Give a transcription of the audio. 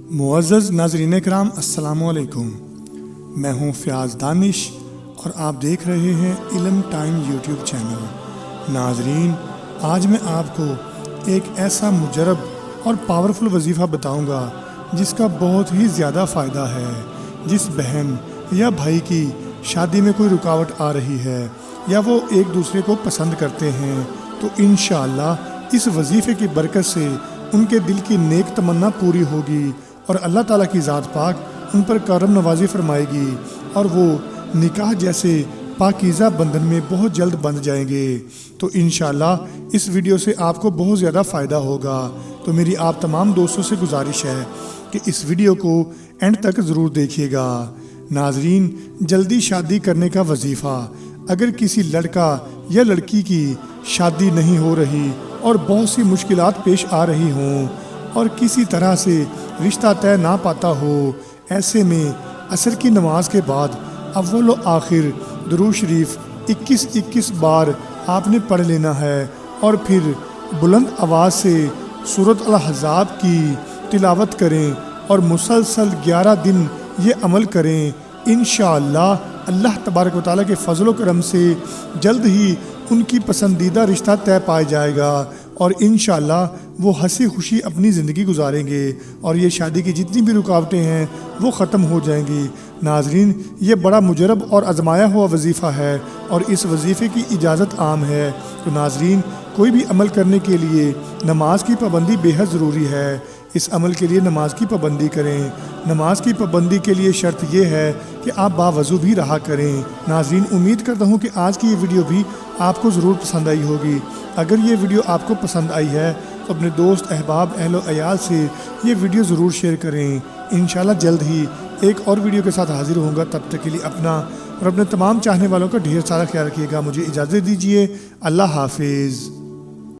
मुअज़्ज़ज़ नाज़रीन कराम अस्सलामु अलैकुम। मैं हूँ फ़याज़ दानिश और आप देख रहे हैं इल्म टाइम यूट्यूब चैनल। नाज़रीन, आज मैं आपको एक ऐसा मुजरब और पावरफुल वजीफ़ा बताऊँगा जिसका बहुत ही ज़्यादा फ़ायदा है। जिस बहन या भाई की शादी में कोई रुकावट आ रही है या वो एक दूसरे को पसंद करते हैं, तो इंशाअल्लाह इस वजीफ़े की बरकत से उनके दिल की नेक तमन्ना पूरी होगी और अल्लाह ताला की ज़ात पाक उन पर करम नवाजी फरमाएगी और वो निकाह जैसे पाकीज़ा बंधन में बहुत जल्द बंध जाएंगे। तो इंशाअल्लाह इस वीडियो से आपको बहुत ज़्यादा फ़ायदा होगा। तो मेरी आप तमाम दोस्तों से गुजारिश है कि इस वीडियो को एंड तक ज़रूर देखिएगा। नाज़रीन, जल्दी शादी करने का वजीफ़ा। अगर किसी लड़का या लड़की की शादी नहीं हो रही और बहुत सी मुश्किलात पेश आ रही हों और किसी तरह से रिश्ता तय ना पाता हो, ऐसे में असर की नमाज के बाद अव्वल व आखिर दुरूद शरीफ 21-21 बार आपने पढ़ लेना है और फिर बुलंद आवाज़ से सूरत अल-अहज़ाब की तिलावत करें और मुसलसल 11 दिन ये अमल करें। इंशाअल्लाह अल्लाह तबारक व तआला के फजल व करम से जल्द ही उनकी पसंदीदा रिश्ता तय पाया जाएगा और इंशाअल्लाह वो हंसी खुशी अपनी ज़िंदगी गुजारेंगे और ये शादी की जितनी भी रुकावटें हैं वो ख़त्म हो जाएंगी। नाज़रीन, ये बड़ा मुजरब और आजमाया हुआ वजीफ़ा है और इस वजीफ़े की इजाज़त आम है। तो नाज़रीन, कोई भी अमल करने के लिए नमाज की पाबंदी बेहद ज़रूरी है। इस अमल के लिए नमाज की पाबंदी करें। नमाज की पाबंदी के लिए शर्त यह है कि आप बावज़ू भी रहा करें। नाज़रीन, उम्मीद करता हूँ कि आज की ये वीडियो भी आपको ज़रूर पसंद आई होगी। अगर ये वीडियो आपको पसंद आई है तो अपने दोस्त, अहबाब, अहलो अयाल से ये वीडियो ज़रूर शेयर करें। इंशाल्लाह जल्द ही एक और वीडियो के साथ हाजिर होऊंगा। तब तक के लिए अपना और अपने तमाम चाहने वालों का ढेर सारा ख्याल रखिएगा। मुझे इजाज़त दीजिए। अल्लाह हाफिज़।